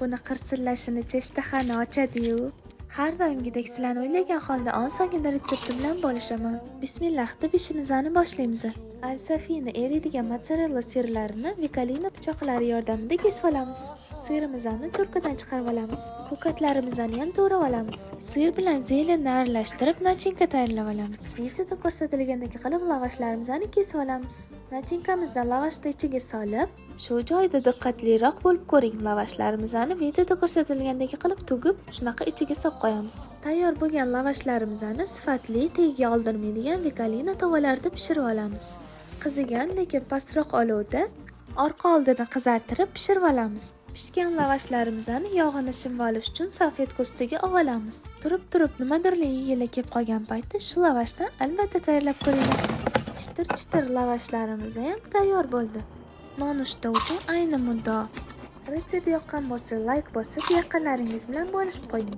Buni qirsillashini ishtahani ochadi-yu. Har doimgidek sizlarni o'ylagan holda osongina retsepti bilan bo'lishaman. Bismillah deb ishimizni boshlaymiz. Al-Safina eriydigan mozzarella sirlarini Vikolina pichoqlari yordamida kesib olamiz. Sirimizni turkadan chiqarib olamiz. Ko'katlarimizni ham to'g'rab olamiz. Sir bilan zelenni aralashtirib nachinka tayyorlab olamiz. Videoda ko'rsatilgandek qilib lavashlarimizni kesib olamiz. Nachinkamizni lavashning ichiga solib, shu joyda diqqatliroq bo'lib ko'ring. Lavashlarimizni videoda ko'rsatilgandek qilib tugib, shunaqa ichiga solib qo'yamiz. Tayyor bo'lgan lavashlarimizni sifatli, tagiga oldirmaydigan Vikolina tovalarda pishirib olamiz. Qizigan lekin pastroq olovda orqa oldini qizartirib pishirib olamiz. Pishgan lavashlarimizni yog'ini shimib olish uchun salfetka ustiga olamiz. Turib nimadirli yeyila kelib qolgan paytda shu lavashdan albatta tayyorlab ko'ringlar. Chitir lavashlarimiz ham tayyor bo'ldi. Nonushta uchun ayni muddao. Retsept yoqqan bo'lsa, like bosib, yaqinlaringiz bilan bo'lishib qo'ying.